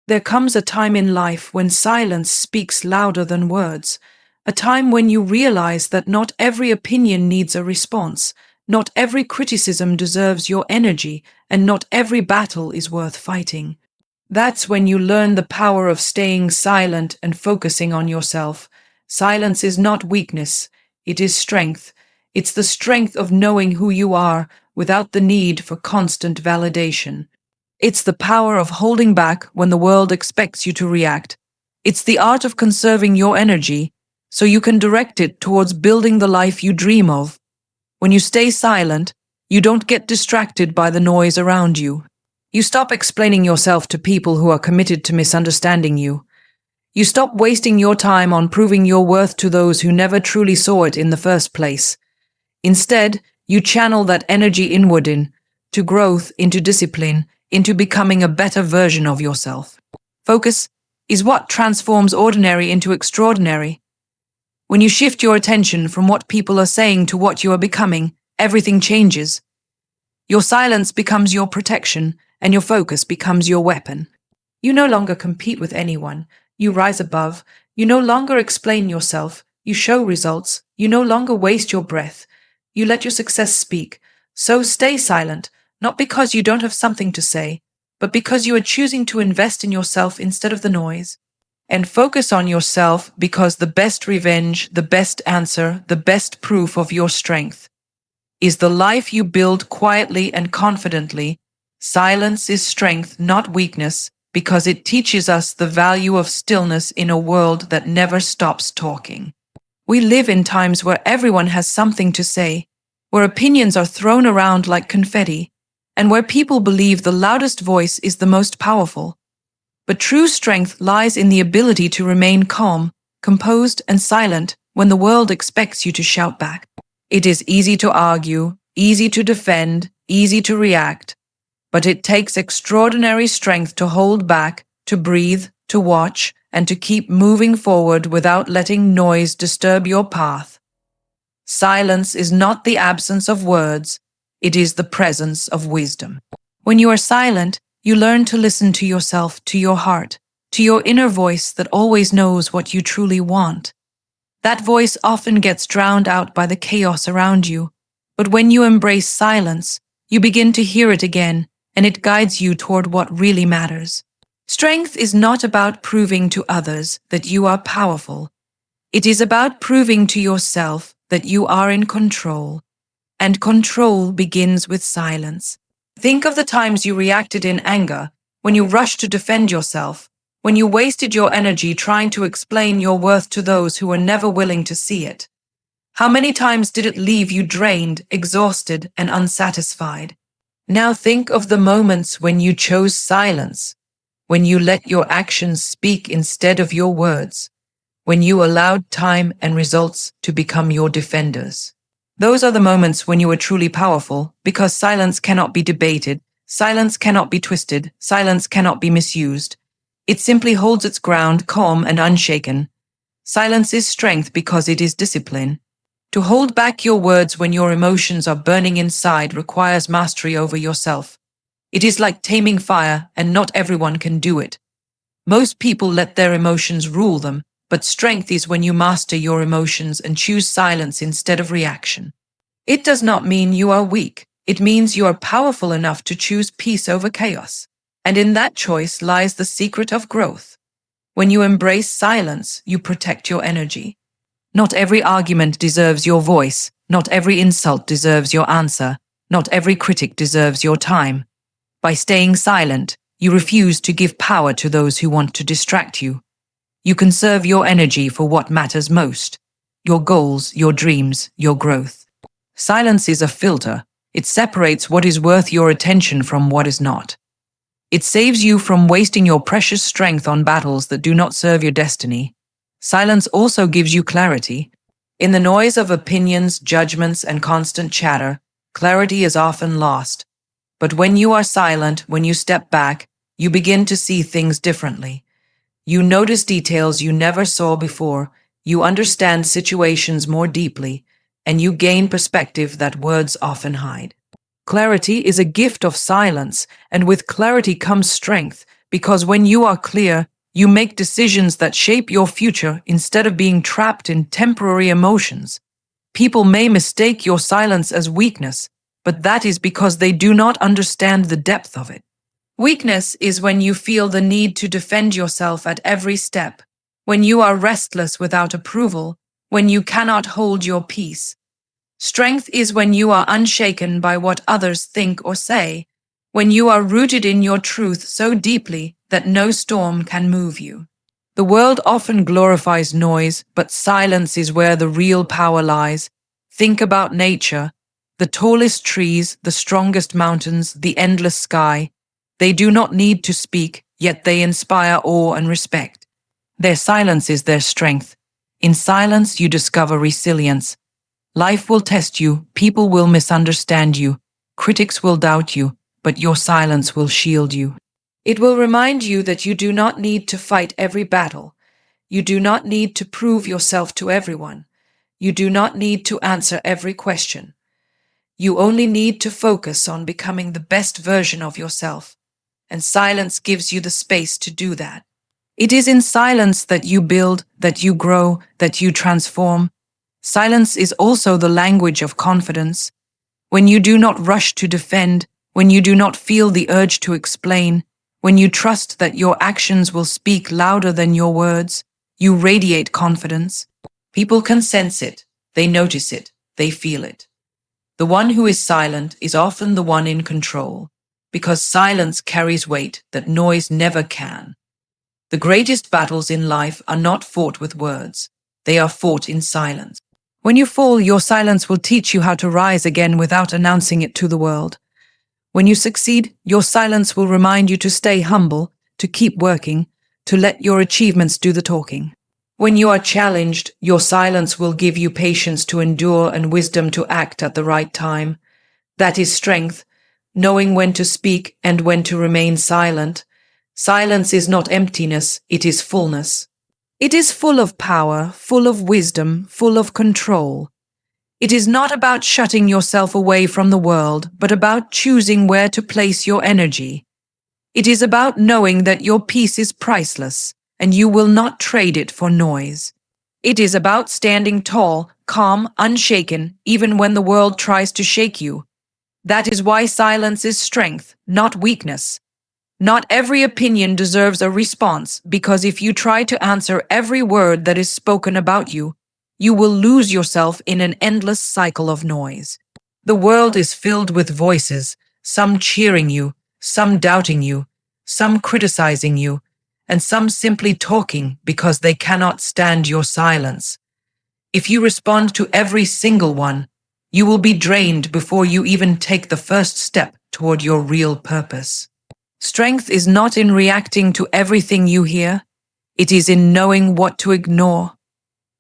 There comes a time in life when silence speaks louder than words, a time when you realize that not every opinion needs a response, not every criticism deserves your energy, and not every battle is worth fighting. That's when you learn the power of staying silent and focusing on yourself. Silence is not weakness, it is strength. It's the strength of knowing who you are without the need for constant validation. It's the power of holding back when the world expects you to react. It's the art of conserving your energy so you can direct it towards building the life you dream of. When you stay silent, you don't get distracted by the noise around you. You stop explaining yourself to people who are committed to misunderstanding you. You stop wasting your time on proving your worth to those who never truly saw it in the first place. Instead, you channel that energy inward to growth, into discipline, into becoming a better version of yourself. Focus is what transforms ordinary into extraordinary. When you shift your attention from what people are saying to what you are becoming, everything changes. Your silence becomes your protection, and your focus becomes your weapon. You no longer compete with anyone. You rise above. You no longer explain yourself. You show results. You no longer waste your breath. You let your success speak. So stay silent, not because you don't have something to say, but because you are choosing to invest in yourself instead of the noise. And focus on yourself, because the best revenge, the best answer, the best proof of your strength is the life you build quietly and confidently. Silence is strength, not weakness, because it teaches us the value of stillness in a world that never stops talking. We live in times where everyone has something to say, where opinions are thrown around like confetti, and where people believe the loudest voice is the most powerful. But true strength lies in the ability to remain calm, composed, and silent when the world expects you to shout back. It is easy to argue, easy to defend, easy to react, but it takes extraordinary strength to hold back, to breathe, to watch, and to keep moving forward without letting noise disturb your path. Silence is not the absence of words, it is the presence of wisdom. When you are silent, you learn to listen to yourself, to your heart, to your inner voice that always knows what you truly want. That voice often gets drowned out by the chaos around you, but when you embrace silence, you begin to hear it again, and it guides you toward what really matters. Strength is not about proving to others that you are powerful. It is about proving to yourself that you are in control, and control begins with silence. Think of the times you reacted in anger, when you rushed to defend yourself, when you wasted your energy trying to explain your worth to those who were never willing to see it. How many times did it leave you drained, exhausted, and unsatisfied? Now think of the moments when you chose silence, when you let your actions speak instead of your words, when you allowed time and results to become your defenders. Those are the moments when you are truly powerful, because silence cannot be debated, silence cannot be twisted, silence cannot be misused. It simply holds its ground, calm and unshaken. Silence is strength because it is discipline. To hold back your words when your emotions are burning inside requires mastery over yourself. It is like taming fire, and not everyone can do it. Most people let their emotions rule them, but strength is when you master your emotions and choose silence instead of reaction. It does not mean you are weak. It means you are powerful enough to choose peace over chaos. And in that choice lies the secret of growth. When you embrace silence, you protect your energy. Not every argument deserves your voice. Not every insult deserves your answer. Not every critic deserves your time. By staying silent, you refuse to give power to those who want to distract you. You conserve your energy for what matters most: your goals, your dreams, your growth. Silence is a filter. It separates what is worth your attention from what is not. It saves you from wasting your precious strength on battles that do not serve your destiny. Silence also gives you clarity. In the noise of opinions, judgments, and constant chatter, clarity is often lost. But when you are silent, when you step back, you begin to see things differently. You notice details you never saw before, you understand situations more deeply, and you gain perspective that words often hide. Clarity is a gift of silence, and with clarity comes strength, Because when you are clear, you make decisions that shape your future instead of being trapped in temporary emotions. People may mistake your silence as weakness, but that is because they do not understand the depth of it. Weakness is when you feel the need to defend yourself at every step, when you are restless without approval, when you cannot hold your peace. Strength is when you are unshaken by what others think or say, when you are rooted in your truth so deeply that no storm can move you. The world often glorifies noise, but silence is where the real power lies. Think about nature. The tallest trees, the strongest mountains, the endless sky. They do not need to speak, yet they inspire awe and respect. Their silence is their strength. In silence, you discover resilience. Life will test you, people will misunderstand you, critics will doubt you, but your silence will shield you. It will remind you that you do not need to fight every battle. You do not need to prove yourself to everyone. You do not need to answer every question. You only need to focus on becoming the best version of yourself, and silence gives you the space to do that. It is in silence that you build, that you grow, that you transform. Silence is also the language of confidence. When you do not rush to defend, when you do not feel the urge to explain, when you trust that your actions will speak louder than your words, you radiate confidence. People can sense it, they notice it, they feel it. The one who is silent is often the one in control, because silence carries weight that noise never can. The greatest battles in life are not fought with words, they are fought in silence. When you fall, your silence will teach you how to rise again without announcing it to the world. When you succeed, your silence will remind you to stay humble, to keep working, to let your achievements do the talking. When you are challenged, your silence will give you patience to endure and wisdom to act at the right time. That is strength, knowing when to speak and when to remain silent. Silence is not emptiness, it is fullness. It is full of power, full of wisdom, full of control. It is not about shutting yourself away from the world, but about choosing where to place your energy. It is about knowing that your peace is priceless, and you will not trade it for noise. It is about standing tall, calm, unshaken, even when the world tries to shake you. That is why silence is strength, not weakness. Not every opinion deserves a response, because if you try to answer every word that is spoken about you, you will lose yourself in an endless cycle of noise. The world is filled with voices, some cheering you, some doubting you, some criticizing you, and some simply talking because they cannot stand your silence. If you respond to every single one, you will be drained before you even take the first step toward your real purpose. Strength is not in reacting to everything you hear, it is in knowing what to ignore.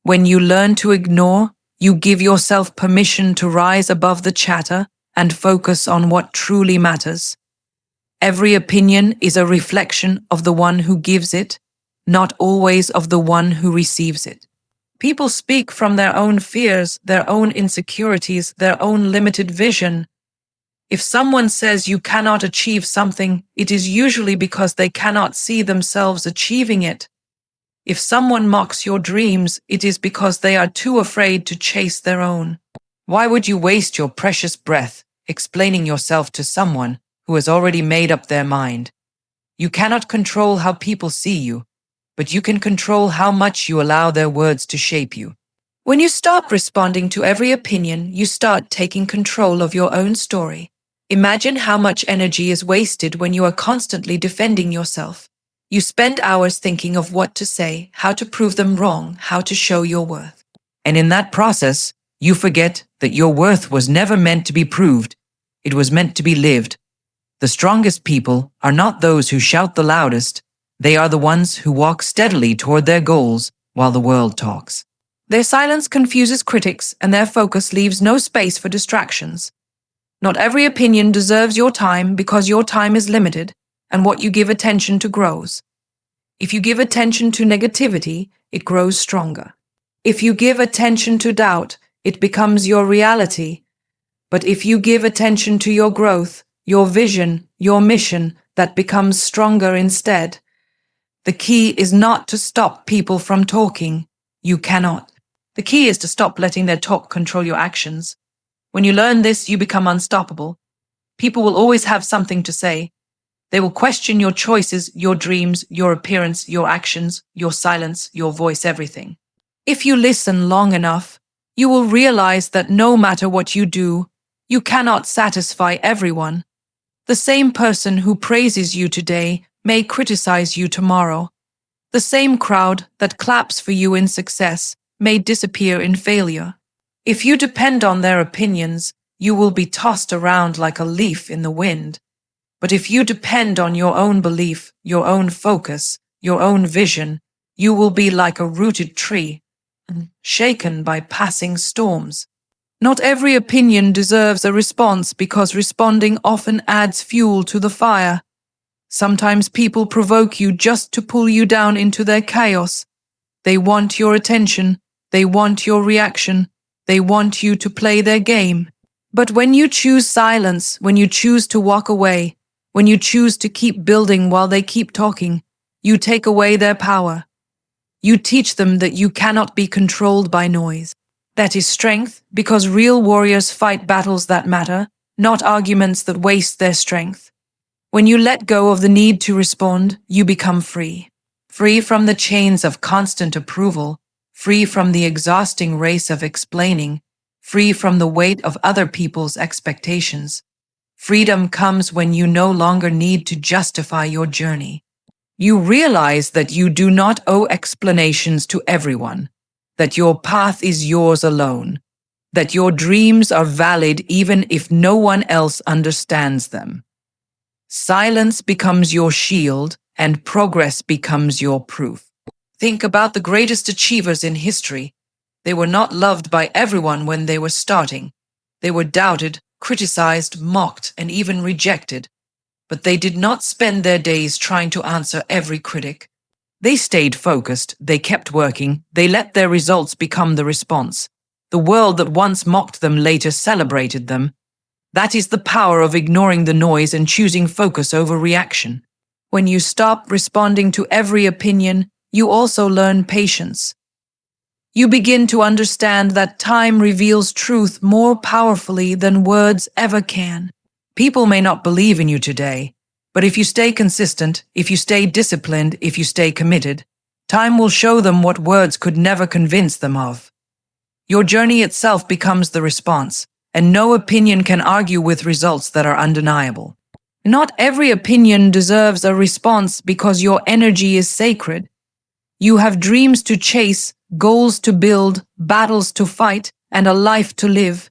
When you learn to ignore, you give yourself permission to rise above the chatter and focus on what truly matters. Every opinion is a reflection of the one who gives it, not always of the one who receives it. People speak from their own fears, their own insecurities, their own limited vision. If someone says you cannot achieve something, it is usually because they cannot see themselves achieving it. If someone mocks your dreams, it is because they are too afraid to chase their own. Why would you waste your precious breath explaining yourself to someone who has already made up their mind? You cannot control how people see you, but you can control how much you allow their words to shape you. When you stop responding to every opinion, you start taking control of your own story. Imagine how much energy is wasted when you are constantly defending yourself. You spend hours thinking of what to say, how to prove them wrong, how to show your worth. And in that process, you forget that your worth was never meant to be proved. It was meant to be lived. The strongest people are not those who shout the loudest. They are the ones who walk steadily toward their goals while the world talks. Their silence confuses critics, and their focus leaves no space for distractions. Not every opinion deserves your time because your time is limited, and what you give attention to grows. If you give attention to negativity, it grows stronger. If you give attention to doubt, it becomes your reality. But if you give attention to your growth, your vision, your mission, that becomes stronger instead. The key is not to stop people from talking. You cannot. The key is to stop letting their talk control your actions. When you learn this, you become unstoppable. People will always have something to say. They will question your choices, your dreams, your appearance, your actions, your silence, your voice, everything. If you listen long enough, you will realize that no matter what you do, you cannot satisfy everyone. The same person who praises you today may criticize you tomorrow. The same crowd that claps for you in success may disappear in failure. If you depend on their opinions, you will be tossed around like a leaf in the wind. But if you depend on your own belief, your own focus, your own vision, you will be like a rooted tree, shaken by passing storms. Not every opinion deserves a response because responding often adds fuel to the fire. Sometimes people provoke you just to pull you down into their chaos. They want your attention. They want your reaction. They want you to play their game. But when you choose silence, when you choose to walk away, when you choose to keep building while they keep talking, you take away their power. You teach them that you cannot be controlled by noise. That is strength, because real warriors fight battles that matter, not arguments that waste their strength. When you let go of the need to respond, you become free. Free from the chains of constant approval, free from the exhausting race of explaining, free from the weight of other people's expectations. Freedom comes when you no longer need to justify your journey. You realize that you do not owe explanations to everyone, that your path is yours alone, that your dreams are valid even if no one else understands them. Silence becomes your shield, and progress becomes your proof. Think about the greatest achievers in history. They were not loved by everyone when they were starting. They were doubted, criticized, mocked, and even rejected. But they did not spend their days trying to answer every critic. They stayed focused, they kept working, they let their results become the response. The world that once mocked them later celebrated them. That is the power of ignoring the noise and choosing focus over reaction. When you stop responding to every opinion, you also learn patience. You begin to understand that time reveals truth more powerfully than words ever can. People may not believe in you today, but if you stay consistent, if you stay disciplined, if you stay committed, time will show them what words could never convince them of. Your journey itself becomes the response, and no opinion can argue with results that are undeniable. Not every opinion deserves a response because your energy is sacred. You have dreams to chase, goals to build, battles to fight, and a life to live.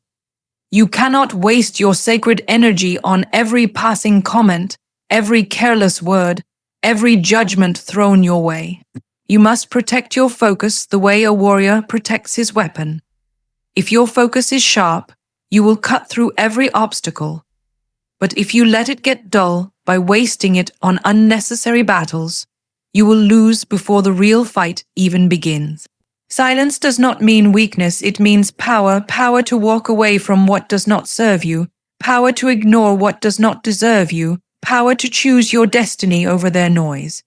You cannot waste your sacred energy on every passing comment, every careless word, every judgment thrown your way. You must protect your focus the way a warrior protects his weapon. If your focus is sharp, you will cut through every obstacle. But if you let it get dull by wasting it on unnecessary battles, you will lose before the real fight even begins. Silence does not mean weakness, it means power, power to walk away from what does not serve you, power to ignore what does not deserve you, power to choose your destiny over their noise.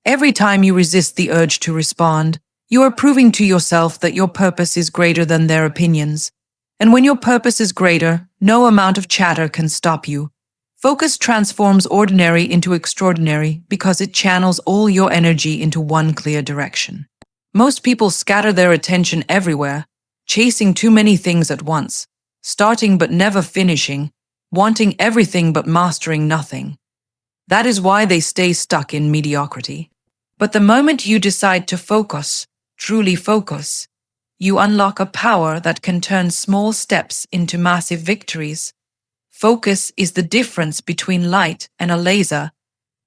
Every time you resist the urge to respond, you are proving to yourself that your purpose is greater than their opinions. And when your purpose is greater, no amount of chatter can stop you. Focus transforms ordinary into extraordinary because it channels all your energy into one clear direction. Most people scatter their attention everywhere, chasing too many things at once, starting but never finishing, wanting everything but mastering nothing. That is why they stay stuck in mediocrity. But the moment you decide to focus, truly focus, you unlock a power that can turn small steps into massive victories. Focus is the difference between light and a laser.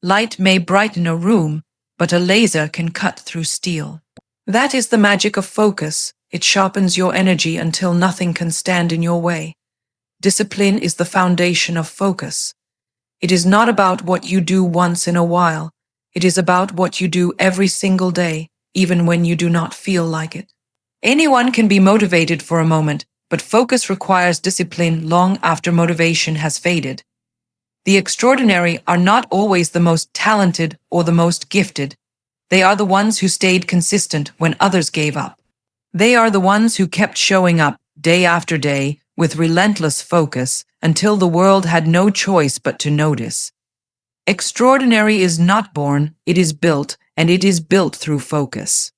Light may brighten a room, but a laser can cut through steel. That is the magic of focus. It sharpens your energy until nothing can stand in your way. Discipline is the foundation of focus. It is not about what you do once in a while. It is about what you do every single day, even when you do not feel like it. Anyone can be motivated for a moment, but focus requires discipline long after motivation has faded. The extraordinary are not always the most talented or the most gifted. They are the ones who stayed consistent when others gave up. They are the ones who kept showing up day after day with relentless focus until the world had no choice but to notice. Extraordinary is not born, it is built, and it is built through focus.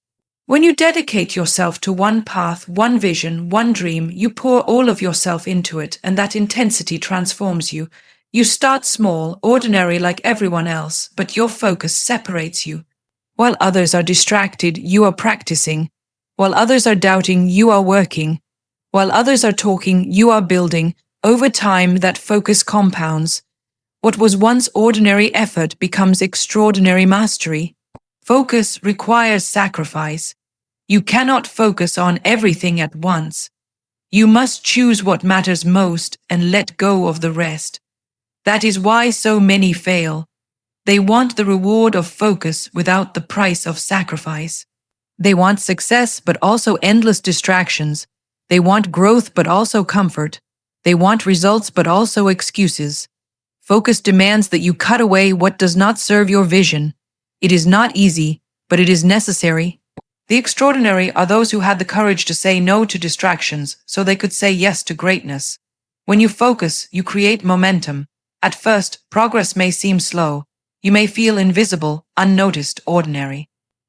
When you dedicate yourself to one path, one vision, one dream, you pour all of yourself into it, and that intensity transforms you. You start small, ordinary like everyone else, but your focus separates you. While others are distracted, you are practicing. While others are doubting, you are working. While others are talking, you are building. Over time, that focus compounds. What was once ordinary effort becomes extraordinary mastery. Focus requires sacrifice. You cannot focus on everything at once. You must choose what matters most and let go of the rest. That is why so many fail. They want the reward of focus without the price of sacrifice. They want success but also endless distractions. They want growth but also comfort. They want results but also excuses. Focus demands that you cut away what does not serve your vision. It is not easy, but it is necessary. The extraordinary are those who had the courage to say no to distractions so they could say yes to greatness. When you focus, you create momentum. At first, progress may seem slow. You may feel invisible, unnoticed, ordinary.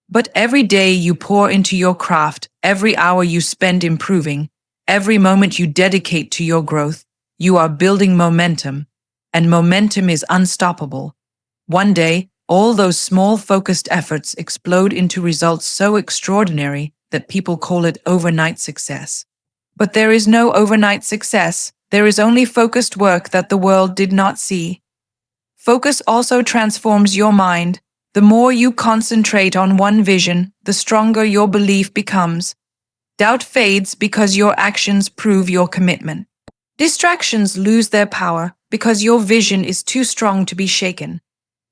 But every day you pour into your craft, every hour you spend improving, every moment you dedicate to your growth, you are building momentum. And momentum is unstoppable. One day, all those small focused efforts explode into results so extraordinary that people call it overnight success. But there is no overnight success. There is only focused work that the world did not see. Focus also transforms your mind. The more you concentrate on one vision, the stronger your belief becomes. Doubt fades because your actions prove your commitment. Distractions lose their power because your vision is too strong to be shaken.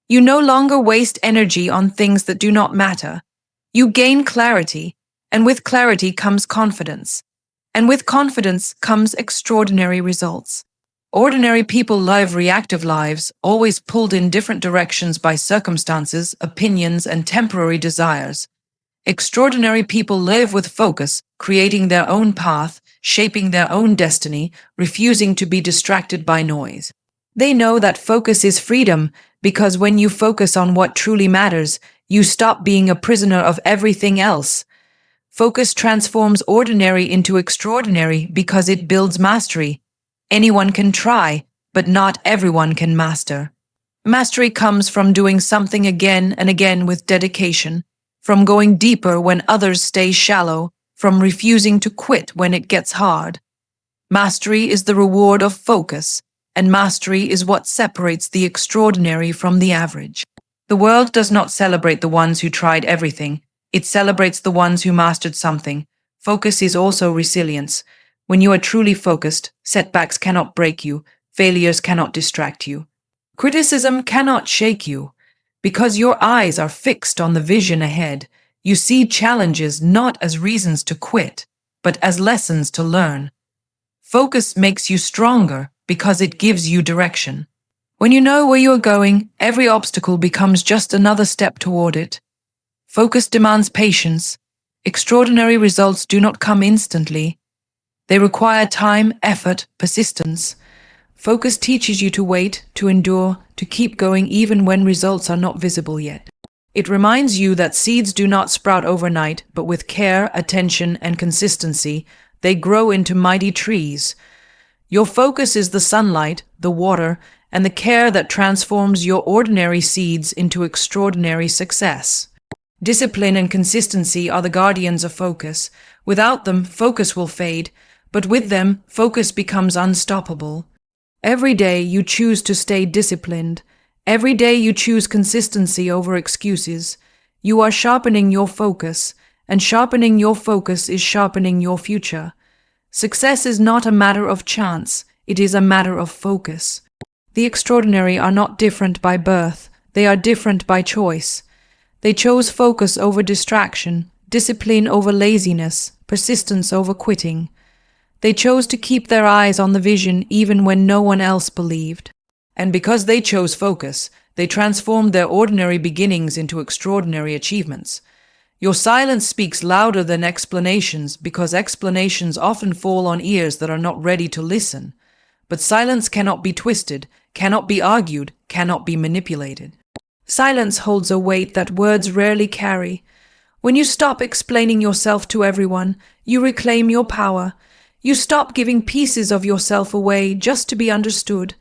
You no longer waste energy on things that do not matter. You gain clarity, and with clarity comes confidence. And with confidence comes extraordinary results. Ordinary people live reactive lives, always pulled in different directions by circumstances, opinions, and temporary desires. Extraordinary people live with focus, creating their own path, shaping their own destiny, refusing to be distracted by noise. They know that focus is freedom because when you focus on what truly matters, you stop being a prisoner of everything else. Focus transforms ordinary into extraordinary because it builds mastery. Anyone can try, but not everyone can master. Mastery comes from doing something again and again with dedication, from going deeper when others stay shallow, from refusing to quit when it gets hard. Mastery is the reward of focus, and mastery is what separates the extraordinary from the average. The world does not celebrate the ones who tried everything. It celebrates the ones who mastered something. Focus is also resilience. When you are truly focused, setbacks cannot break you, failures cannot distract you. Criticism cannot shake you. Because your eyes are fixed on the vision ahead, you see challenges not as reasons to quit, but as lessons to learn. Focus makes you stronger because it gives you direction. When you know where you are going, every obstacle becomes just another step toward it. Focus demands patience. Extraordinary results do not come instantly. They require time, effort, persistence. Focus teaches you to wait, to endure, to keep going even when results are not visible yet. It reminds you that seeds do not sprout overnight, but with care, attention, and consistency, they grow into mighty trees. Your focus is the sunlight, the water, and the care that transforms your ordinary seeds into extraordinary success. Discipline and consistency are the guardians of focus. Without them, focus will fade, but with them, focus becomes unstoppable. Every day you choose to stay disciplined. Every day you choose consistency over excuses. You are sharpening your focus, and sharpening your focus is sharpening your future. Success is not a matter of chance, it is a matter of focus. The extraordinary are not different by birth, they are different by choice. They chose focus over distraction, discipline over laziness, persistence over quitting. They chose to keep their eyes on the vision even when no one else believed. And because they chose focus, they transformed their ordinary beginnings into extraordinary achievements. Your silence speaks louder than explanations because explanations often fall on ears that are not ready to listen. But silence cannot be twisted, cannot be argued, cannot be manipulated. Silence holds a weight that words rarely carry. When you stop explaining yourself to everyone, you reclaim your power. You stop giving pieces of yourself away just to be understood.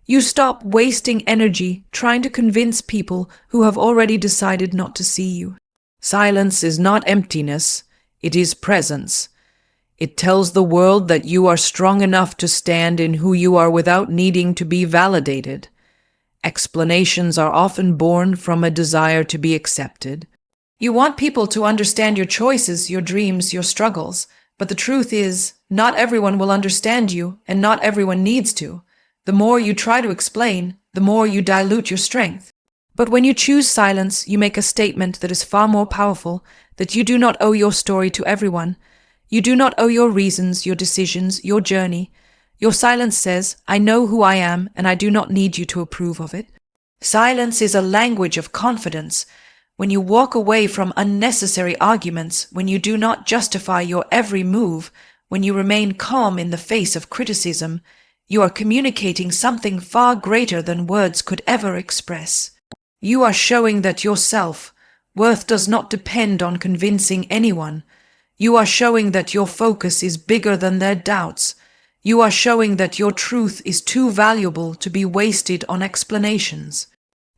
You stop wasting energy trying to convince people who have already decided not to see you. Silence is not emptiness, it is presence. It tells the world that you are strong enough to stand in who you are without needing to be validated. Explanations are often born from a desire to be accepted. You want people to understand your choices, your dreams, your struggles, but the truth is, not everyone will understand you, and not everyone needs to. The more you try to explain, the more you dilute your strength. But when you choose silence, you make a statement that is far more powerful, that you do not owe your story to everyone. You do not owe your reasons, your decisions, your journey. Your silence says, I know who I am, and I do not need you to approve of it. Silence is a language of confidence. When you walk away from unnecessary arguments, when you do not justify your every move, when you remain calm in the face of criticism, you are communicating something far greater than words could ever express. You are showing that your self-worth does not depend on convincing anyone. You are showing that your focus is bigger than their doubts. You are showing that your truth is too valuable to be wasted on explanations.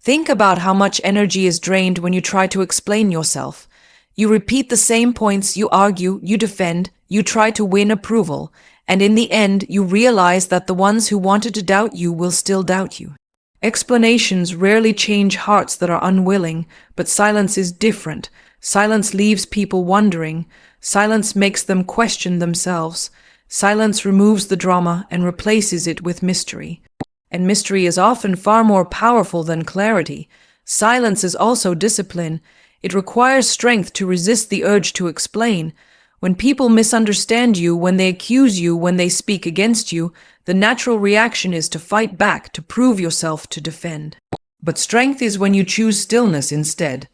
Think about how much energy is drained when you try to explain yourself. You repeat the same points, you argue, you defend, you try to win approval, and in the end you realize that the ones who wanted to doubt you will still doubt you. Explanations rarely change hearts that are unwilling, but silence is different. Silence leaves people wondering. Silence makes them question themselves. Silence removes the drama and replaces it with mystery. And mystery is often far more powerful than clarity. Silence is also discipline. It requires strength to resist the urge to explain. When people misunderstand you, when they accuse you, when they speak against you, the natural reaction is to fight back, to prove yourself, to defend. But strength is when you choose stillness instead.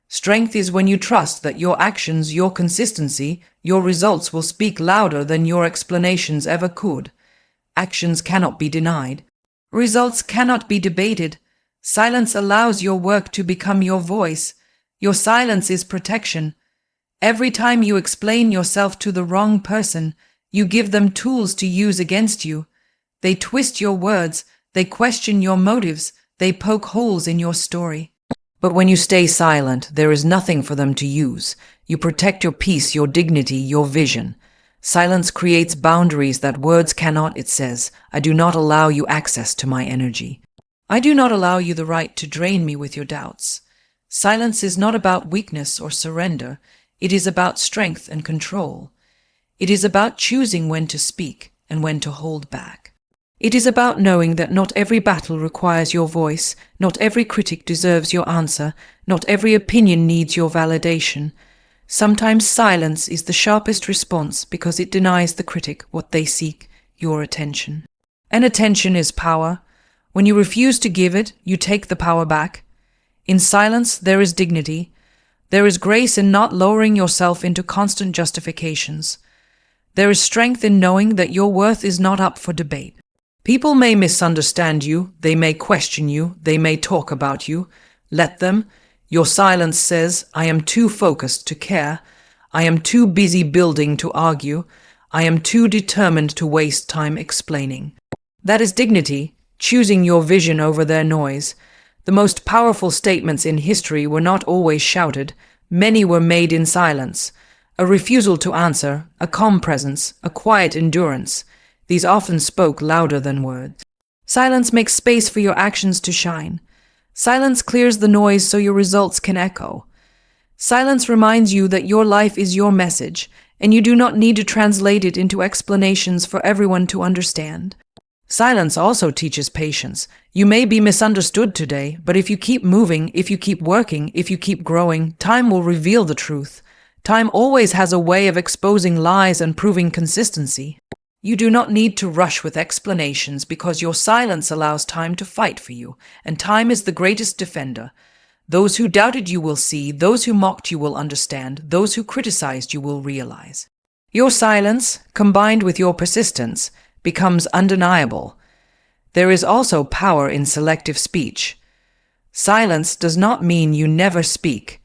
Strength is when you trust that your actions, your consistency, your results will speak louder than your explanations ever could. Actions cannot be denied. Results cannot be debated. Silence allows your work to become your voice. Your silence is protection. Every time you explain yourself to the wrong person, you give them tools to use against you. They twist your words, they question your motives, they poke holes in your story. But when you stay silent, there is nothing for them to use. You protect your peace, your dignity, your vision. Silence creates boundaries that words cannot, it says. I do not allow you access to my energy. I do not allow you the right to drain me with your doubts. Silence is not about weakness or surrender. It is about strength and control. It is about choosing when to speak and when to hold back. It is about knowing that not every battle requires your voice, not every critic deserves your answer, not every opinion needs your validation. Sometimes silence is the sharpest response because it denies the critic what they seek, your attention. And attention is power. When you refuse to give it, you take the power back. In silence, there is dignity. There is grace in not lowering yourself into constant justifications. There is strength in knowing that your worth is not up for debate. People may misunderstand you, they may question you, they may talk about you. Let them. Your silence says, I am too focused to care. I am too busy building to argue. I am too determined to waste time explaining. That is dignity, choosing your vision over their noise. The most powerful statements in history were not always shouted. Many were made in silence. A refusal to answer, a calm presence, a quiet endurance. These often spoke louder than words. Silence makes space for your actions to shine. Silence clears the noise so your results can echo. Silence reminds you that your life is your message, and you do not need to translate it into explanations for everyone to understand. Silence also teaches patience. You may be misunderstood today, but if you keep moving, if you keep working, if you keep growing, time will reveal the truth. Time always has a way of exposing lies and proving consistency. You do not need to rush with explanations because your silence allows time to fight for you, and time is the greatest defender. Those who doubted you will see, those who mocked you will understand, those who criticized you will realize. Your silence, combined with your persistence, becomes undeniable. There is also power in selective speech. Silence does not mean you never speak.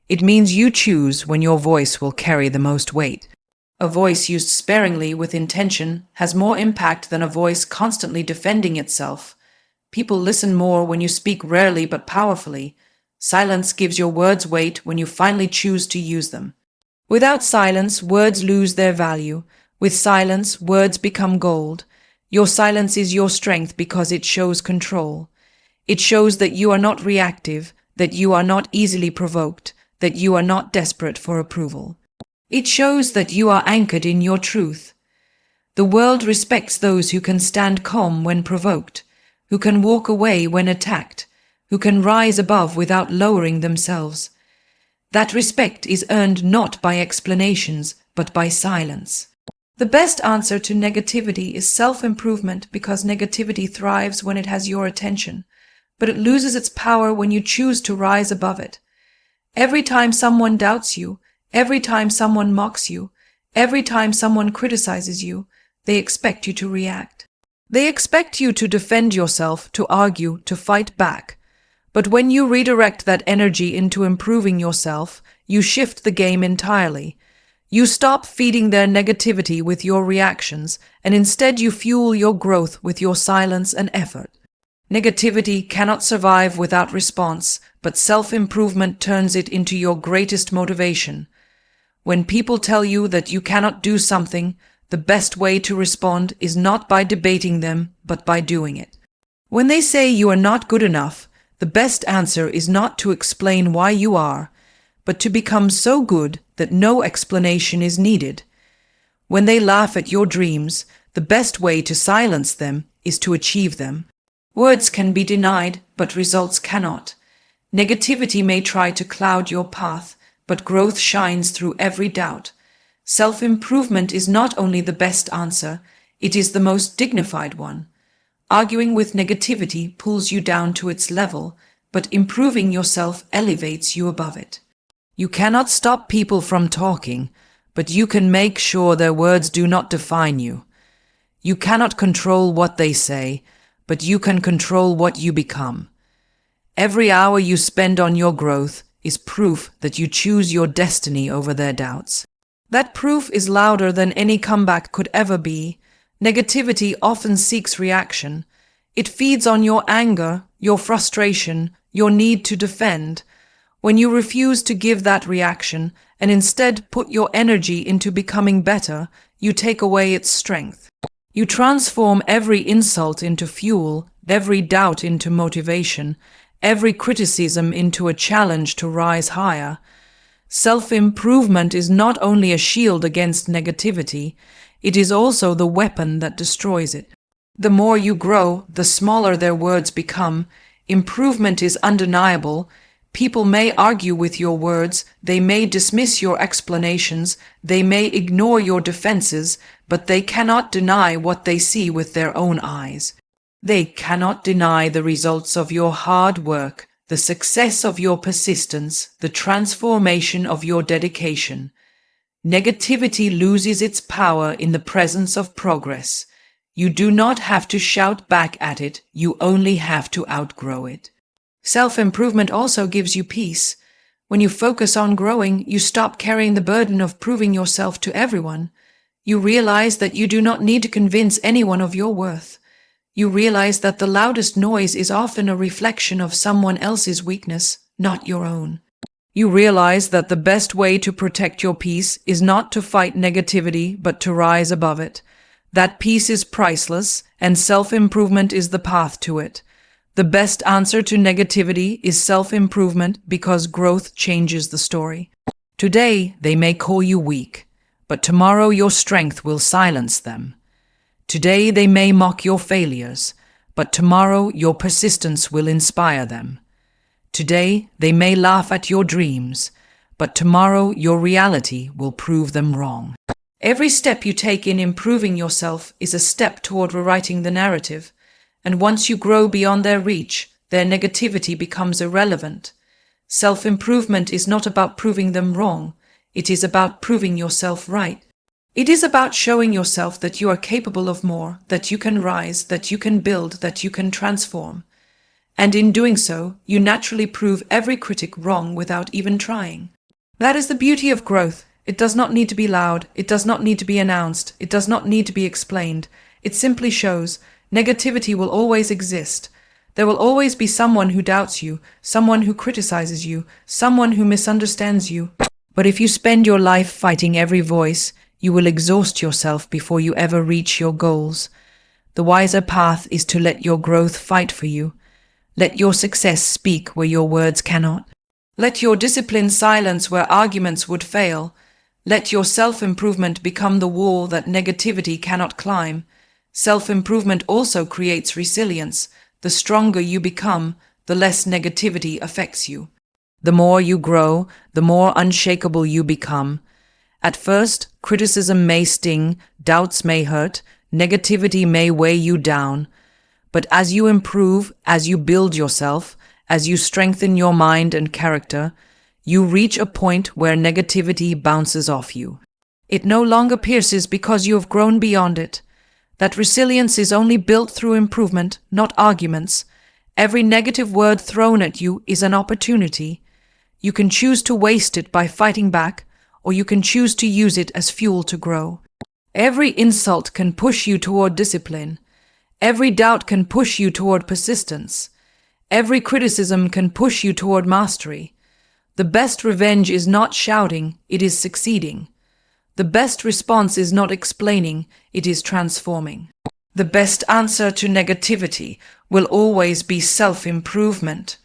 It means you choose when your voice will carry the most weight. A voice used sparingly with intention has more impact than a voice constantly defending itself. People listen more when you speak rarely but powerfully. Silence gives your words weight when you finally choose to use them. Without silence, words lose their value. With silence, words become gold. Your silence is your strength because it shows control. It shows that you are not reactive, that you are not easily provoked, that you are not desperate for approval. It shows that you are anchored in your truth. The world respects those who can stand calm when provoked, who can walk away when attacked, who can rise above without lowering themselves. That respect is earned not by explanations, but by silence. The best answer to negativity is self-improvement because negativity thrives when it has your attention, but it loses its power when you choose to rise above it. Every time someone doubts you, every time someone mocks you, every time someone criticizes you, they expect you to react. They expect you to defend yourself, to argue, to fight back. But when you redirect that energy into improving yourself, you shift the game entirely. You stop feeding their negativity with your reactions, and instead you fuel your growth with your silence and effort. Negativity cannot survive without response, but self-improvement turns it into your greatest motivation. When people tell you that you cannot do something, the best way to respond is not by debating them, but by doing it. When they say you are not good enough, the best answer is not to explain why you are, but to become so good that no explanation is needed. When they laugh at your dreams, the best way to silence them is to achieve them. Words can be denied, but results cannot. Negativity may try to cloud your path, but growth shines through every doubt. Self-improvement is not only the best answer, it is the most dignified one. Arguing with negativity pulls you down to its level, but improving yourself elevates you above it. You cannot stop people from talking, but you can make sure their words do not define you. You cannot control what they say, but you can control what you become. Every hour you spend on your growth is proof that you choose your destiny over their doubts. That proof is louder than any comeback could ever be. Negativity often seeks reaction. It feeds on your anger, your frustration, your need to defend. When you refuse to give that reaction and instead put your energy into becoming better, you take away its strength. You transform every insult into fuel, every doubt into motivation, every criticism into a challenge to rise higher. Self-improvement is not only a shield against negativity, it is also the weapon that destroys it. The more you grow, the smaller their words become. Improvement is undeniable. People may argue with your words, they may dismiss your explanations, they may ignore your defenses, but they cannot deny what they see with their own eyes. They cannot deny the results of your hard work, the success of your persistence, the transformation of your dedication. Negativity loses its power in the presence of progress. You do not have to shout back at it, you only have to outgrow it. Self-improvement also gives you peace. When you focus on growing, you stop carrying the burden of proving yourself to everyone. You realize that you do not need to convince anyone of your worth. You realize that the loudest noise is often a reflection of someone else's weakness, not your own. You realize that the best way to protect your peace is not to fight negativity, but to rise above it. That peace is priceless, and self-improvement is the path to it. The best answer to negativity is self-improvement because growth changes the story. Today, they may call you weak, but tomorrow your strength will silence them. Today, they may mock your failures, but tomorrow your persistence will inspire them. Today, they may laugh at your dreams, but tomorrow your reality will prove them wrong. Every step you take in improving yourself is a step toward rewriting the narrative, and once you grow beyond their reach, their negativity becomes irrelevant. Self-improvement is not about proving them wrong, it is about proving yourself right. It is about showing yourself that you are capable of more, that you can rise, that you can build, that you can transform. And in doing so, you naturally prove every critic wrong without even trying. That is the beauty of growth. It does not need to be loud, it does not need to be announced, it does not need to be explained. It simply shows negativity will always exist. There will always be someone who doubts you, someone who criticizes you, someone who misunderstands you. But if you spend your life fighting every voice, you will exhaust yourself before you ever reach your goals. The wiser path is to let your growth fight for you. Let your success speak where your words cannot. Let your discipline silence where arguments would fail. Let your self-improvement become the wall that negativity cannot climb. Self-improvement also creates resilience. The stronger you become, the less negativity affects you. The more you grow, the more unshakable you become. At first, criticism may sting, doubts may hurt, negativity may weigh you down. But as you improve, as you build yourself, as you strengthen your mind and character, you reach a point where negativity bounces off you. It no longer pierces because you have grown beyond it. That resilience is only built through improvement, not arguments. Every negative word thrown at you is an opportunity. You can choose to waste it by fighting back, or you can choose to use it as fuel to grow. Every insult can push you toward discipline. Every doubt can push you toward persistence. Every criticism can push you toward mastery. The best revenge is not shouting, it is succeeding. The best response is not explaining, it is transforming. The best answer to negativity will always be self-improvement.